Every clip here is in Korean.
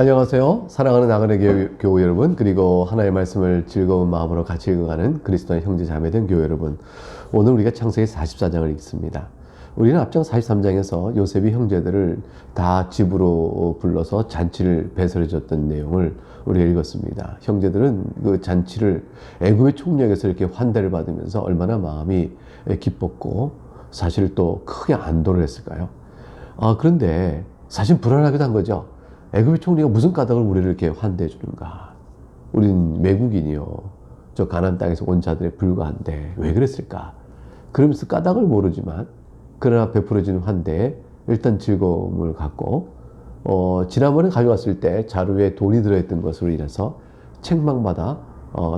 안녕하세요. 사랑하는 나그네 교우 여러분, 그리고 하나님의 말씀을 즐거운 마음으로 같이 읽어가는 그리스도의 형제 자매된 교우 여러분. 오늘 우리가 창세기 44장을 읽습니다. 우리는 앞장 43장에서 요셉이 형제들을 다 집으로 불러서 잔치를 배설해 줬던 내용을 우리가 읽었습니다. 형제들은 그 잔치를 애굽의 총력에서 이렇게 환대를 받으면서 얼마나 마음이 기뻤고 사실 또 크게 안도를 했을까요? 그런데 사실 불안하기도 한 거죠. 애굽의 총리가 무슨 까닭을 우리를 이렇게 환대해 주는가? 우린 외국인이요. 저 가나안 땅에서 온 자들에 불과한데 왜 그랬을까? 그러면서 까닭을 모르지만 그러나 베풀어지는 환대에 일단 즐거움을 갖고 지난번에 가져왔을 때 자루에 돈이 들어있던 것으로 인해서 책망받아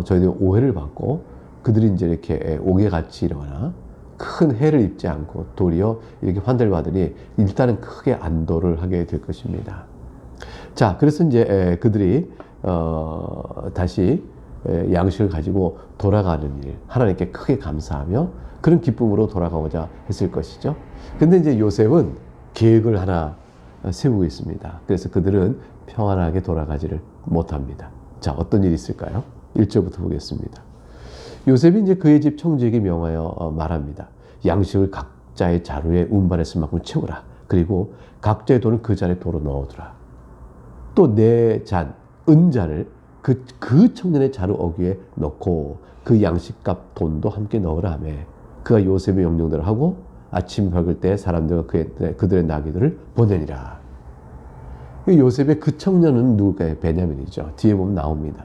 저희들이 오해를 받고 그들이 이제 이렇게 옥에같이 일어나 큰 해를 입지 않고 도리어 이렇게 환대를 받으니 일단은 크게 안도를 하게 될 것입니다. 자, 그래서 이제 그들이 다시 양식을 가지고 돌아가는 일, 하나님께 크게 감사하며 그런 기쁨으로 돌아가고자 했을 것이죠. 근데 이제 요셉은 계획을 하나 세우고 있습니다. 그래서 그들은 평안하게 돌아가지를 못합니다. 자, 어떤 일이 있을까요? 1절부터 보겠습니다. 요셉이 이제 그의 집 청지에게 명하여 말합니다. 양식을 각자의 자루에 운반에 쓸 만큼 채우라. 그리고 각자의 돈을 그 잔에 도로 넣어두라. 또 내 잔, 은잔을 그 청년의 자루 어귀에 넣고 그 양식값 돈도 함께 넣으라 하며 그가 요셉의 명령대로 하고 아침 밝을 때 사람들과 그들의 나귀들을 보내니라. 요셉의 그 청년은 누굴까요? 베냐민이죠. 뒤에 보면 나옵니다.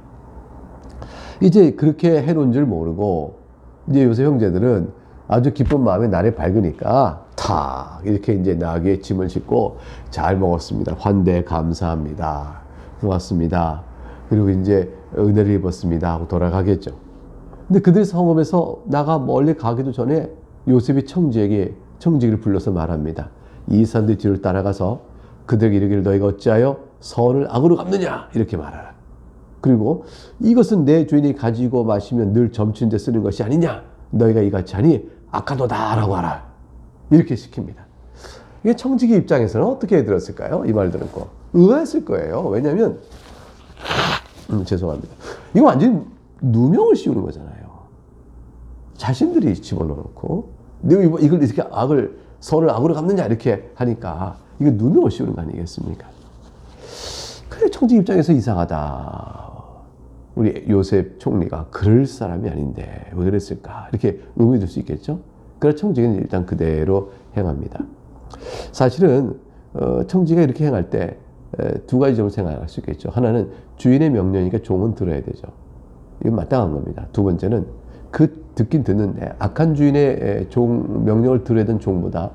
이제 그렇게 해놓은 줄 모르고 이제 요셉 형제들은 아주 기쁜 마음에 날이 밝으니까 탁 이렇게 이제 나귀에 짐을 싣고 잘 먹었습니다. 환대 감사합니다. 고맙습니다. 그리고 이제 은혜를 입었습니다 하고 돌아가겠죠. 근데 그들의 성읍에서 나가 멀리 가기도 전에 요셉이 청지기를 불러서 말합니다. 이 사람들 뒤를 따라가서 그들에게 이르기를 너희가 어찌하여 선을 악으로 갚느냐 이렇게 말하라. 그리고 이것은 내 주인이 가지고 마시면 늘 점치는 데 쓰는 것이 아니냐. 너희가 이같이 하니 악하도다 라고 하라. 이렇게 시킵니다. 이게 청지기 입장에서는 어떻게 들었을까요? 이 말 듣고 의아했을 거예요. 왜냐하면 죄송합니다. 이거 완전히 누명을 씌우는 거잖아요. 자신들이 집어넣어놓고 내가 이걸 이렇게 선을 악으로 갚느냐 이렇게 하니까 이거 누명을 씌우는 거 아니겠습니까? 그래 청지기 입장에서 이상하다. 우리 요셉 총리가 그럴 사람이 아닌데 왜 그랬을까? 이렇게 의문이 들 수 있겠죠? 그래서 청지기는 일단 그대로 행합니다. 사실은 청지기가 이렇게 행할 때 두 가지 점을 생각할 수 있겠죠. 하나는 주인의 명령이니까 종은 들어야 되죠. 이건 마땅한 겁니다. 두 번째는 듣긴 듣는데 악한 주인의 명령을 들어야 되는 종보다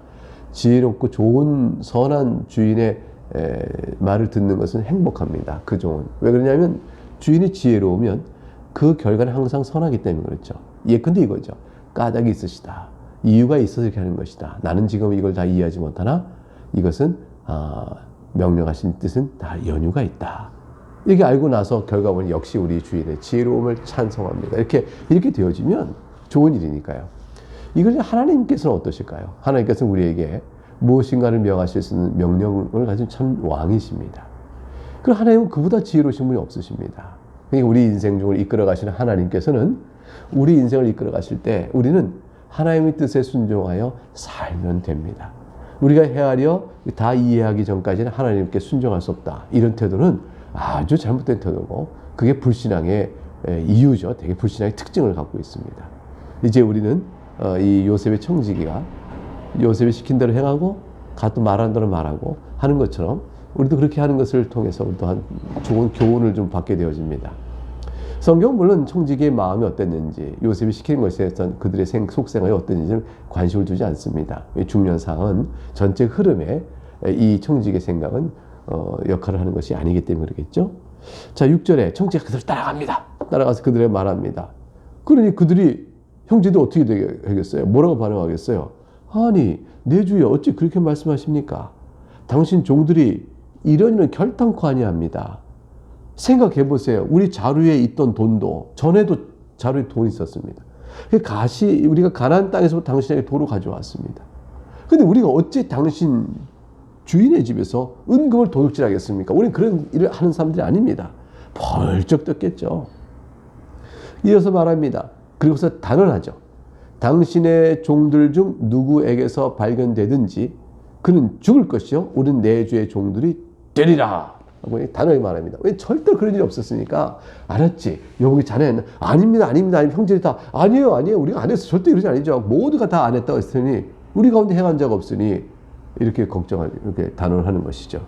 지혜롭고 좋은 선한 주인의 말을 듣는 것은 행복합니다. 그 종은. 왜 그러냐면 주인이 지혜로우면 그 결과는 항상 선하기 때문에 그렇죠. 예컨대 이거죠. 까닭이 있으시다. 이유가 있어서 이렇게 하는 것이다. 나는 지금 이걸 다 이해하지 못하나 이것은 명령하신 뜻은 다 연유가 있다. 이렇게 알고 나서 결과는 역시 우리 주인의 지혜로움을 찬송합니다. 이렇게 되어지면 좋은 일이니까요. 이걸 하나님께서는 어떠실까요? 하나님께서는 우리에게 무엇인가를 명하실 수 있는 명령을 가진 참 왕이십니다. 그리고 하나님은 그보다 지혜로우신 분이 없으십니다. 그러니까 우리 인생 중을 이끌어 가시는 하나님께서는 우리 인생을 이끌어 가실 때 우리는 하나님의 뜻에 순종하여 살면 됩니다. 우리가 헤아려 다 이해하기 전까지는 하나님께 순종할 수 없다. 이런 태도는 아주 잘못된 태도고 그게 불신앙의 이유죠. 되게 불신앙의 특징을 갖고 있습니다. 이제 우리는 이 요셉의 청지기가 요셉이 시킨 대로 행하고 가또 말하는 대로 말하고 하는 것처럼 우리도 그렇게 하는 것을 통해서 우리도 한 좋은 교훈을 좀 받게 되어집니다. 성경은 물론 청지기의 마음이 어땠는지 요셉이 시키는 것에 대해서 그들의 속생활이 어땠는지는 관심을 두지 않습니다. 중요한 사항은 전체 흐름에 이 청지기의 생각은 역할을 하는 것이 아니기 때문에 그러겠죠. 자, 6절에 청지기가 그들을 따라갑니다. 따라가서 그들에게 말합니다. 그러니 그들이 형제들 어떻게 되겠어요? 뭐라고 반응하겠어요? 아니 내 주여 어찌 그렇게 말씀하십니까? 당신 종들이 이런 결단코 아니합니다. 생각해 보세요. 우리 자루에 있던 돈도 전에도 자루에 돈이 있었습니다. 우리가 가나안 땅에서 당신에게 도로 가져왔습니다. 근데 우리가 어찌 당신 주인의 집에서 은금을 도둑질하겠습니까? 우리는 그런 일을 하는 사람들이 아닙니다. 벌쩍 떴겠죠. 이어서 말합니다. 그리고서 단언하죠. 당신의 종들 중 누구에게서 발견되든지 그는 죽을 것이요 우리는 내 주의 종들이 되리라 하고 단호하게 말합니다. 왜? 절대 그런 일이 없었으니까. 알았지? 여보기 자네 아닙니다 아닙니다 형제들이 다 아니에요 우리가 안 했어 절대 이러지 아니죠. 모두가 다 안 했다고 했으니 우리 가운데 행한 자가 없으니 이렇게 걱정을 이렇게 단언하는 것이죠.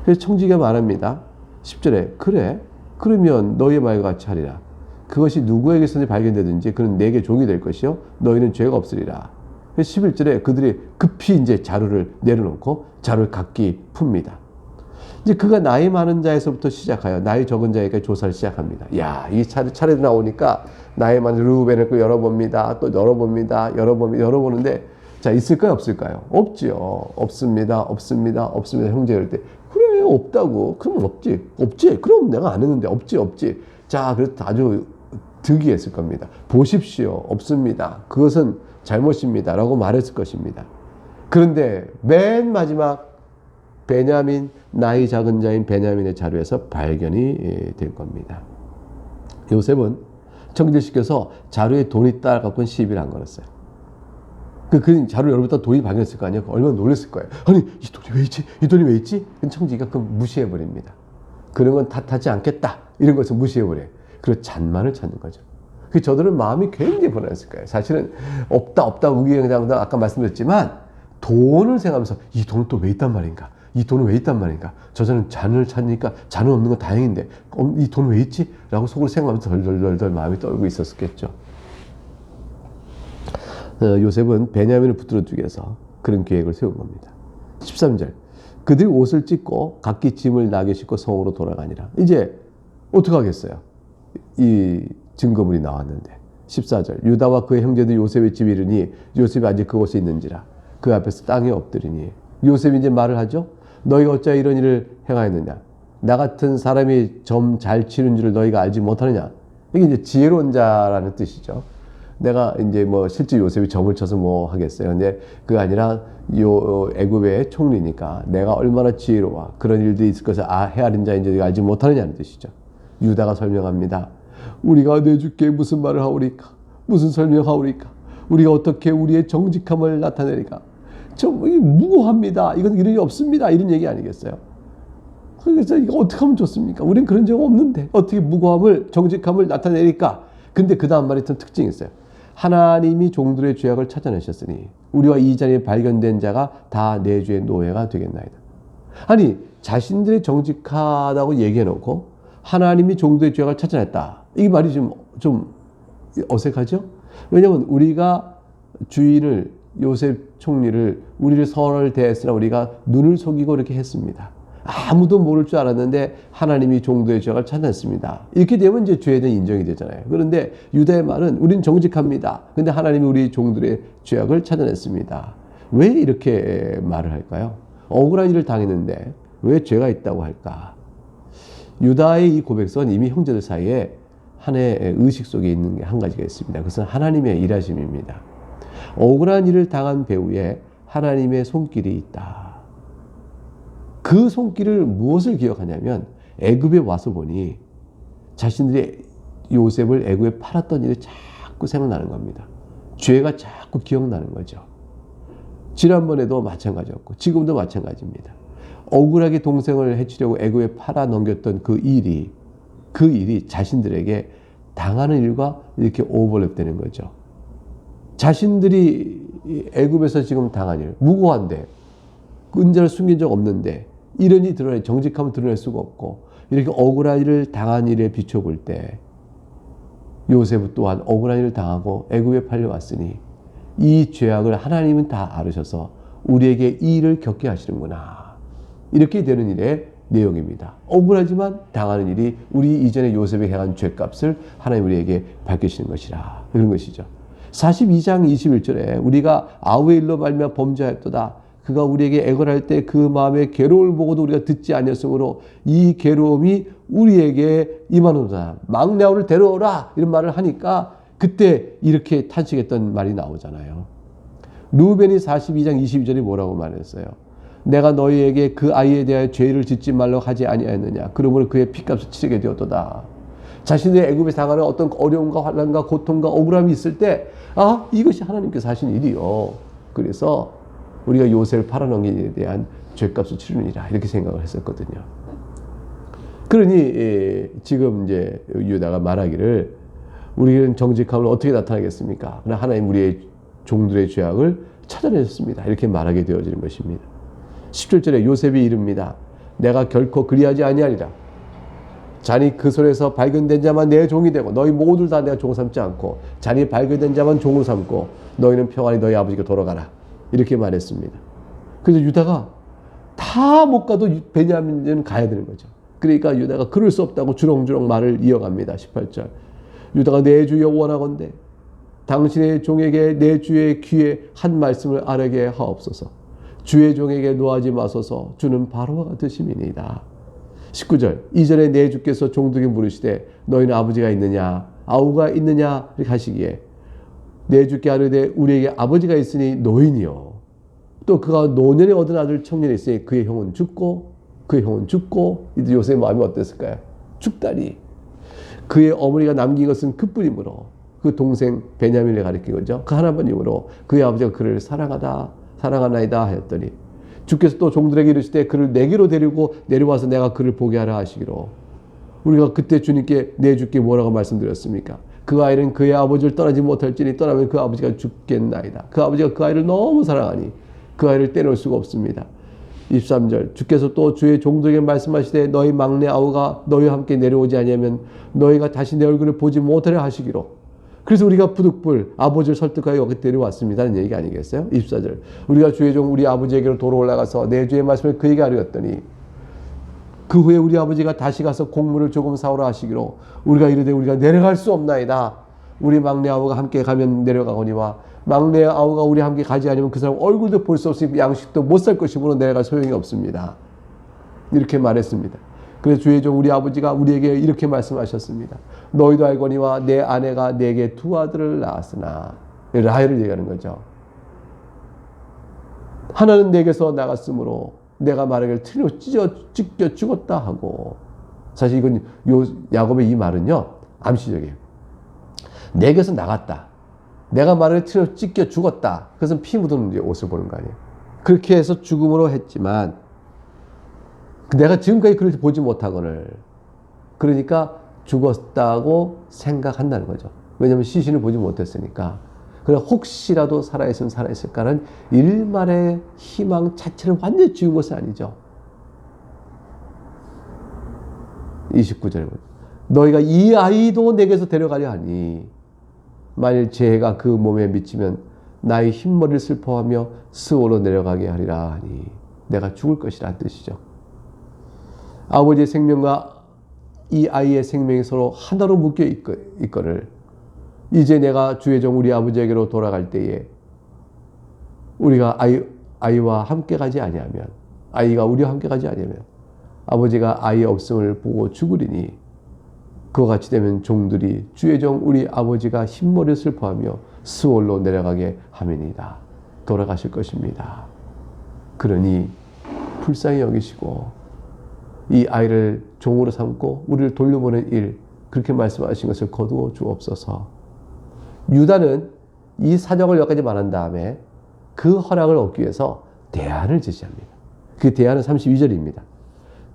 그래서 청지기가 말합니다. 10절에 그래 그러면 너희의 말과 같이 하리라. 그것이 누구에게서 발견되든지 그는 내게 종이 될 것이요 너희는 죄가 없으리라. 11절에 그들이 급히 이제 자루를 내려놓고 자루를 각기 풉니다. 이제 그가 나이 많은 자에서부터 시작하여 나이 적은 자에게 조사를 시작합니다. 야, 이 차례도 나오니까 나이 많은 루벤을 열어봅니다. 또 열어보는데 자, 있을까요? 없을까요? 없지요. 없습니다. 형제 이럴 때 그래 없다고. 그럼 없지. 그럼 내가 안 했는데 없지. 자, 그래서 아주 득이했을 겁니다. 보십시오. 없습니다. 그것은 잘못입니다. 라고 말했을 것입니다. 그런데 맨 마지막 베냐민, 나이 작은 자인 베냐민의 자루에서 발견이 될 겁니다. 요셉은 청질시켜서 자루에 돈이 따라갖고 시비를 안 걸었어요. 그 자루 열어보다 돈이 발견했을 거 아니에요? 얼마나 놀랐을 거예요. 아니, 이 돈이 왜 있지? 청지기가 그걸 무시해버립니다. 그런 건 탓하지 않겠다. 이런 것을 무시해버려요. 그리고 잔만을 찾는 거죠. 저들은 마음이 굉장히 불안했을 거예요. 사실은 없다 우기행당 아까 말씀드렸지만 돈을 생각하면서 이 돈은 또 왜 있단 말인가? 이 돈은 왜 있단 말인가? 저자는 잔을 찾으니까 잔은 없는 건 다행인데 이 돈은 왜 있지? 라고 속으로 생각하면서 덜덜덜 마음이 떨고 있었겠죠. 요셉은 베냐민을 붙들어주기 위해서 그런 계획을 세운 겁니다. 13절 그들이 옷을 찢고 각기 짐을 나게 싣고 성으로 돌아가니라. 이제 어떻게 하겠어요? 이 증거물이 나왔는데 14절 유다와 그의 형제들 요셉의 집에 이르니 요셉이 아직 그곳에 있는지라 그 앞에서 땅에 엎드리니 요셉이 이제 말을 하죠. 너희가 어찌 이런 일을 행하였느냐? 나 같은 사람이 점 잘 치는 줄을 너희가 알지 못하느냐? 이게 이제 지혜로운 자라는 뜻이죠. 내가 이제 뭐 실제 요셉이 점을 쳐서 뭐 하겠어요. 근데 그게 아니라 애굽의 총리니까 내가 얼마나 지혜로워 그런 일들이 있을 것을 헤아린 자인지 너희가 알지 못하느냐는 뜻이죠. 유다가 설명합니다. 우리가 내 주께 무슨 말을 하오리까? 무슨 설명하오리까? 우리가 어떻게 우리의 정직함을 나타내리까? 무고합니다. 이건 이런 일이 없습니다. 이런 얘기 아니겠어요? 그래서 이거 어떻게 하면 좋습니까? 우린 그런 적 없는데 어떻게 무고함을 정직함을 나타내리까? 근데 그 다음 말이 좀 특징이 있어요. 하나님이 종들의 죄악을 찾아내셨으니 우리와 이 자리에 발견된 자가 다 내 주의 노예가 되겠나이다. 아니 자신들이 정직하다고 얘기해놓고 하나님이 종들의 죄악을 찾아냈다. 이 말이 좀 어색하죠? 왜냐하면 우리가 주인을 요셉 총리를 우리를 선을 대했으나 우리가 눈을 속이고 이렇게 했습니다. 아무도 모를 줄 알았는데 하나님이 종들의 죄악을 찾아냈습니다. 이렇게 되면 이제 죄에 대한 인정이 되잖아요. 그런데 유다의 말은 우리는 정직합니다. 근데 하나님이 우리 종들의 죄악을 찾아냈습니다. 왜 이렇게 말을 할까요? 억울한 일을 당했는데 왜 죄가 있다고 할까? 유다의 이 고백서는 이미 형제들 사이에 하나의 의식 속에 있는 게 한 가지가 있습니다. 그것은 하나님의 일하심입니다. 억울한 일을 당한 배후에 하나님의 손길이 있다. 그 손길을 무엇을 기억하냐면 애굽에 와서 보니 자신들이 요셉을 애굽에 팔았던 일이 자꾸 생각나는 겁니다. 죄가 자꾸 기억나는 거죠. 지난번에도 마찬가지였고 지금도 마찬가지입니다. 억울하게 동생을 해치려고 애굽에 팔아 넘겼던 그 일이 자신들에게 당하는 일과 이렇게 오버랩되는 거죠. 자신들이 애굽에서 지금 당한 일, 무고한데 은자를 숨긴 적 없는데 이런 일이 드러내 정직함을 드러낼 수가 없고 이렇게 억울한 일을 당한 일에 비춰볼 때 요셉 또한 억울한 일을 당하고 애굽에 팔려왔으니 이 죄악을 하나님은 다 알으셔서 우리에게 이 일을 겪게 하시는구나. 이렇게 되는 일의 내용입니다. 억울하지만 당하는 일이 우리 이전에 요셉이 행한 죄값을 하나님 우리에게 밝히시는 것이라. 그런 것이죠. 42장 21절에 우리가 아우의 일로 말미암아 범죄하였도다. 그가 우리에게 애걸할 때 그 마음의 괴로움을 보고도 우리가 듣지 아니었으므로 이 괴로움이 우리에게 임하노다. 막내 아우를 데려오라. 이런 말을 하니까 그때 이렇게 탄식했던 말이 나오잖아요. 루벤이 42장 22절이 뭐라고 말했어요? 내가 너희에게 그 아이에 대하여 죄를 짓지 말라고 하지 아니하였느냐. 그러므로 그의 피값을 치르게 되었도다. 자신의 애굽에 당하는 어떤 어려움과 환난과 고통과 억울함이 있을 때, 아, 이것이 하나님께서 하신 일이요. 그래서 우리가 요셉을 팔아넘긴 일에 대한 죄값을 치르느니라, 이렇게 생각을 했었거든요. 그러니 지금 이제 유다가 말하기를, 우리는 정직함을 어떻게 나타나겠습니까? 그러나 하나님 우리의 종들의 죄악을 찾아내셨습니다, 이렇게 말하게 되어지는 것입니다. 17절에 요셉이 이릅니다. 내가 결코 그리하지 아니하리라. 잔이 그 손에서 발견된 자만 내 종이 되고 너희 모두 다 내가 종 삼지 않고, 잔이 발견된 자만 종으로 삼고 너희는 평안히 너희 아버지께 돌아가라, 이렇게 말했습니다. 그래서 유다가 다 못 가도 베냐민은 가야 되는 거죠. 그러니까 유다가 그럴 수 없다고 주렁주렁 말을 이어갑니다. 18절. 유다가 내 주 여호와나건대 당신의 종에게 내 주의 귀에 한 말씀을 아뢰게 하옵소서. 주의 종에게 노하지 마소서. 주는 바로와 같으심이니이다. 19절. 이전에 내 주께서 종들에게 물으시되 너희는 아버지가 있느냐 아우가 있느냐 이렇게 하시기에 내 주께 아뢰되 우리에게 아버지가 있으니 노인이요, 또 그가 노년에 얻은 아들 청년이 있으니 그의 형은 죽고 이제 요셉의 마음이 어땠을까요? 죽다니. 그의 어머니가 남긴 것은 그뿐이므로, 그 동생 베냐민을 가리킨 거죠. 그 하나뿐이므로 그의 아버지가 그를 사랑하나이다 하였더니, 주께서 또 종들에게 이르시되 그를 내게로 데리고 내려와서 내가 그를 보게 하라 하시기로. 우리가 그때 주님께 내 주께 뭐라고 말씀드렸습니까? 그 아이는 그의 아버지를 떠나지 못할지니 떠나면 그 아버지가 죽겠나이다. 그 아버지가 그 아이를 너무 사랑하니 그 아이를 떼놓을 수가 없습니다. 23절. 주께서 또 주의 종들에게 말씀하시되 너희 막내 아우가 너희와 함께 내려오지 아니하면 너희가 다시 내 얼굴을 보지 못하려 하시기로. 그래서 우리가 부득불 아버지를 설득하여 여기 데려왔습니다는 얘기 아니겠어요? 24절. 우리가 주의 종 우리 아버지에게로 도로 올라가서 내 주의 말씀을 그에게 아뢰었더니 그 후에 우리 아버지가 다시 가서 곡물을 조금 사오라 하시기로. 우리가 이르되 우리가 내려갈 수 없나이다. 우리 막내 아우가 함께 가면 내려가거니와 막내 아우가 우리 함께 가지 않으면 그 사람 얼굴도 볼 수 없으니 양식도 못 살 것이므로 내려갈 소용이 없습니다. 이렇게 말했습니다. 그래서 주의 종 우리 아버지가 우리에게 이렇게 말씀하셨습니다. 너희도 알거니와 내 아내가 내게 두 아들을 낳았으나, 라헬을 얘기하는 거죠. 하나는 내게서 나갔으므로 내가 말하기를 틀로 찢겨 죽었다 하고. 사실 이건 야곱의 이 말은요, 암시적이에요. 내게서 나갔다, 내가 말을 틀어 찢겨 죽었다. 그것은 피 묻은 옷을 보는 거 아니에요. 그렇게 해서 죽음으로 했지만 내가 지금까지 그를 보지 못하거늘, 그러니까 죽었다고 생각한다는 거죠. 왜냐하면 시신을 보지 못했으니까. 그러나 혹시라도 살아있으면 살아있을까는 일말의 희망 자체를 완전히 지운 것은 아니죠. 29절에 너희가 이 아이도 내게서 데려가려 하니 만일 재해가 그 몸에 미치면 나의 흰머리를 슬퍼하며 스올로 내려가게 하리라 하니 내가 죽을 것이란 뜻이죠. 아버지의 생명과 이 아이의 생명이 서로 하나로 묶여 있거늘 이제 내가 주의 종 우리 아버지에게로 돌아갈 때에 우리가 아이와 함께 가지 아니하면, 아이가 우리와 함께 가지 아니하면 아버지가 아이 없음을 보고 죽으리니 그와 같이 되면 종들이 주의 종 우리 아버지가 흰머리를 슬퍼하며 스올로 내려가게 함이니이다. 돌아가실 것입니다. 그러니 불쌍히 여기시고 이 아이를 종으로 삼고 우리를 돌려보낸 일, 그렇게 말씀하신 것을 거두어 주옵소서. 유다는 이 사정을 여기까지 말한 다음에 그 허락을 얻기 위해서 대안을 제시합니다. 그 대안은 32절입니다.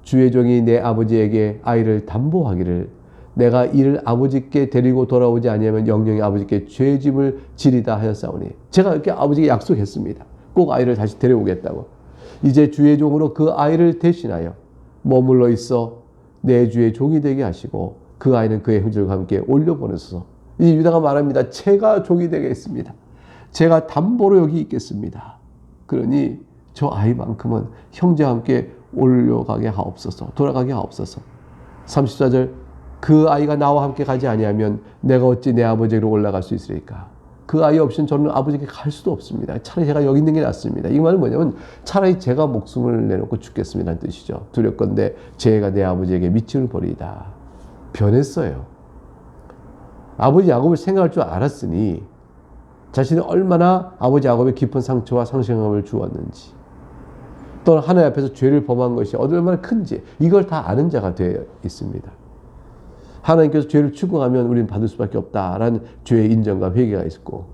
주의 종이 내 아버지에게 아이를 담보하기를 내가 이를 아버지께 데리고 돌아오지 아니하면 영영이 아버지께 죄짐을 지리다 하였사오니. 제가 이렇게 아버지께 약속했습니다. 꼭 아이를 다시 데려오겠다고. 이제 주의 종으로 그 아이를 대신하여 머물러 있어 내 주의 종이 되게 하시고 그 아이는 그의 형제들과 함께 올려보내소서. 이 유다가 말합니다. 제가 종이 되겠습니다. 제가 담보로 여기 있겠습니다. 그러니 저 아이만큼은 형제와 함께 올려가게 하옵소서. 돌아가게 하옵소서. 34절. 그 아이가 나와 함께 가지 아니하면 내가 어찌 내 아버지로 올라갈 수 있으리까? 그 아이 없이는 저는 아버지께 갈 수도 없습니다. 차라리 제가 여기 있는 게 낫습니다. 이 말은 뭐냐면 차라리 제가 목숨을 내놓고 죽겠습니다는 뜻이죠. 두렵건대 제가 내 아버지에게 미치를 버리이다. 변했어요. 아버지 야곱을 생각할 줄 알았으니 자신이 얼마나 아버지 야곱의 깊은 상처와 상실감을 주었는지, 또는 하나님 앞에서 죄를 범한 것이 얼마나 큰지 이걸 다 아는 자가 되어 있습니다. 하나님께서 죄를 추궁하면 우리는 받을 수밖에 없다라는 죄의 인정과 회개가 있고,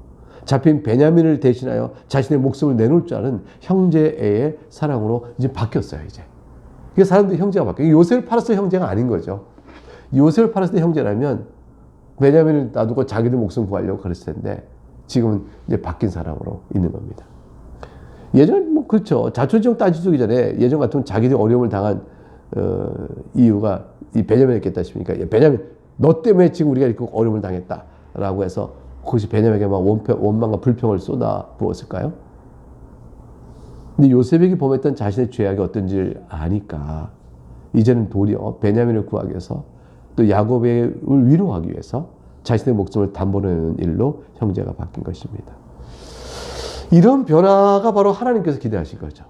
잡힌 베냐민을 대신하여 자신의 목숨을 내놓을 줄 아는 형제의 사랑으로 이제 바뀌었어요. 이제 그 사람들이 형제가 바뀌어요. 요셉을 팔았을 때 형제가 아닌 거죠. 요셉을 팔았을 때 형제라면 베냐민을 놔두고 자기들 목숨 구하려고 그랬을 텐데, 지금은 이제 바뀐 사람으로 있는 겁니다. 예전에 뭐 그렇죠. 자초지종 따지기 전에 예전 같으면 자기들이 어려움을 당한 이유가 이 베냐민이었겠다 싶으니까, 베냐민 너 때문에 지금 우리가 이렇게 어려움을 당했다라고 해서 그것이 베냐민에게 막 원망과 불평을 쏟아 부었을까요? 근데 요셉에게 범했던 자신의 죄악이 어떤지를 아니까 이제는 도리어 베냐민을 구하기 위해서, 또 야곱을 위로하기 위해서 자신의 목숨을 담보내는 일로 형제가 바뀐 것입니다. 이런 변화가 바로 하나님께서 기대하신 거죠.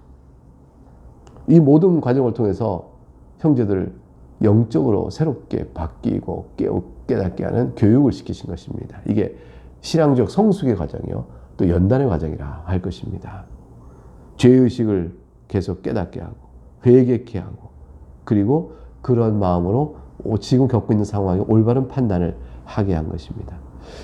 이 모든 과정을 통해서 형제들을 영적으로 새롭게 바뀌고 깨닫게 하는 교육을 시키신 것입니다. 이게 신앙적 성숙의 과정이요, 또 연단의 과정이라 할 것입니다. 죄의식을 계속 깨닫게 하고 회개케 하고, 그리고 그런 마음으로 지금 겪고 있는 상황에 올바른 판단을 하게 한 것입니다.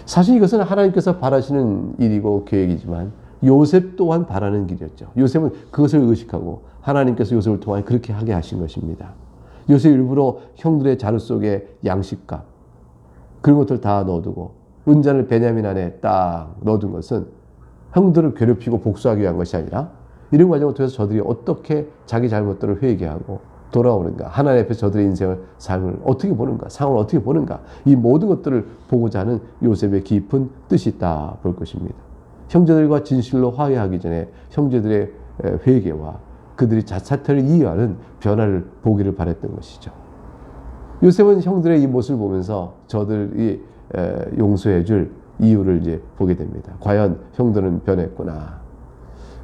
사실 이것은 하나님께서 바라시는 일이고 계획이지만 요셉 또한 바라는 길이었죠. 요셉은 그것을 의식하고 하나님께서 요셉을 통하여 그렇게 하게 하신 것입니다. 요셉이 일부러 형들의 자루 속에 양식값 그런 것들 다 넣어두고 은잔을 베냐민 안에 딱 넣어둔 것은 형들을 괴롭히고 복수하기 위한 것이 아니라, 이런 과정을 통해서 저들이 어떻게 자기 잘못들을 회개하고 돌아오는가, 하나님 앞에서 저들의 인생을, 삶을 어떻게 보는가, 상황을 어떻게 보는가, 이 모든 것들을 보고자 하는 요셉의 깊은 뜻이 있다 볼 것입니다. 형제들과 진실로 화해하기 전에 형제들의 회개와 그들이 사태를 이해하는 변화를 보기를 바랬던 것이죠. 요셉은 형들의 이 모습을 보면서 저들이 용서해 줄 이유를 이제 보게 됩니다. 과연 형들은 변했구나.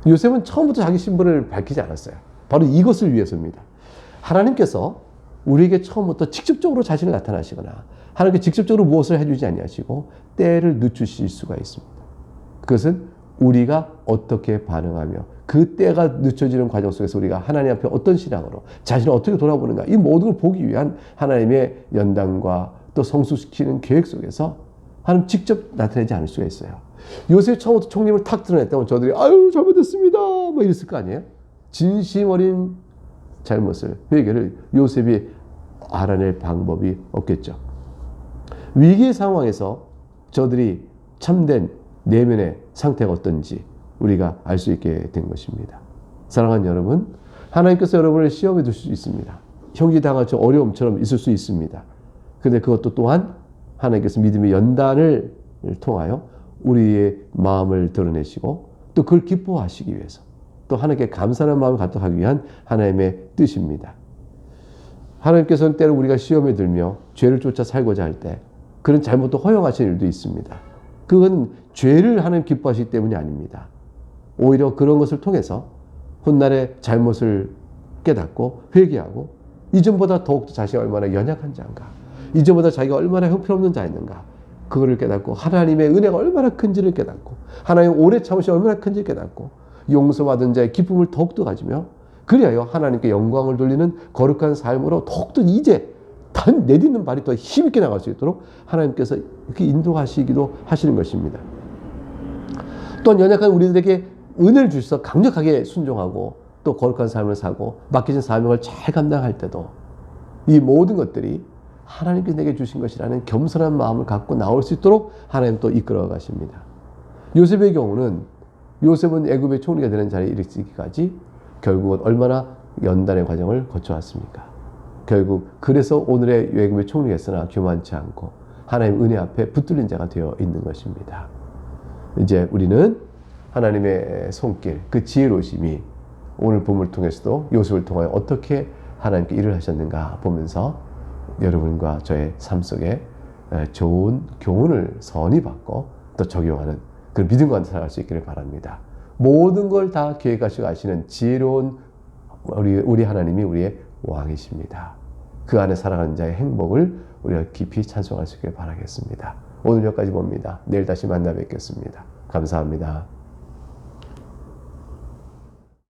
요셉은 처음부터 자기 신분을 밝히지 않았어요. 바로 이것을 위해서입니다. 하나님께서 우리에게 처음부터 직접적으로 자신을 나타나시거나 하나님께 직접적으로 무엇을 해주지 아니하시고 때를 늦추실 수가 있습니다. 그것은 우리가 어떻게 반응하며 그 때가 늦춰지는 과정 속에서 우리가 하나님 앞에 어떤 신앙으로 자신을 어떻게 돌아보는가, 이 모든 걸 보기 위한 하나님의 연단과 또 성숙시키는 계획 속에서 하나님 직접 나타나지 않을 수가 있어요. 요셉 처음부터 총림을 탁 드러냈다면 저들이 아유 잘못했습니다 뭐 이랬을 거 아니에요. 진심 어린 잘못을, 회개를 요셉이 알아낼 방법이 없겠죠. 위기의 상황에서 저들이 참된 내면의 상태가 어떤지 우리가 알 수 있게 된 것입니다. 사랑하는 여러분, 하나님께서 여러분을 시험에 두실 수 있습니다. 형제 당한 저 어려움처럼 있을 수 있습니다. 그런데 그것도 또한 하나님께서 믿음의 연단을 통하여 우리의 마음을 드러내시고 또 그걸 기뻐하시기 위해서, 또 하나님께 감사하는 마음을 갖도록 하기 위한 하나님의 뜻입니다. 하나님께서는 때로 우리가 시험에 들며 죄를 쫓아 살고자 할 때 그런 잘못도 허용하시는 일도 있습니다. 그건 죄를 하나님 기뻐하시기 때문이 아닙니다. 오히려 그런 것을 통해서 훗날의 잘못을 깨닫고 회개하고 이전보다 더욱더 자신이 얼마나 연약한 자인가, 이전보다 자기가 얼마나 형편없는 자였는가, 그거를 깨닫고 하나님의 은혜가 얼마나 큰지를 깨닫고 하나님의 오래 참으심이 얼마나 큰지를 깨닫고 용서받은 자의 기쁨을 더욱더 가지며, 그리하여 하나님께 영광을 돌리는 거룩한 삶으로 더욱더 이제 내딛는 발이 더 힘있게 나갈 수 있도록 하나님께서 이렇게 인도하시기도 하시는 것입니다. 또한 연약한 우리들에게 은혜를 주셔서 강력하게 순종하고 또 거룩한 삶을 사고 맡기신 사명을 잘 감당할 때도 이 모든 것들이 하나님께서 내게 주신 것이라는 겸손한 마음을 갖고 나올 수 있도록 하나님 또 이끌어 가십니다. 요셉의 경우는, 요셉은 애굽의 총리가 되는 자리에 이르기까지 결국은 얼마나 연단의 과정을 거쳐왔습니까? 결국 그래서 오늘의 애굽의 총리가 있으나 교만치 않고 하나님 은혜 앞에 붙들린 자가 되어 있는 것입니다. 이제 우리는 하나님의 손길, 그 지혜로우심이 오늘 본문을 통해서도 요셉을 통하여 어떻게 하나님께 일을 하셨는가 보면서 여러분과 저의 삶 속에 좋은 교훈을 선히 받고 또 적용하는 그 믿음과 살아갈 수 있기를 바랍니다. 모든 걸 다 계획하시고 아시는 지혜로운 우리 하나님이 우리의 왕이십니다. 그 안에 살아가는 자의 행복을 우리가 깊이 찬송할 수 있기를 바라겠습니다. 오늘 여기까지 봅니다. 내일 다시 만나 뵙겠습니다. 감사합니다.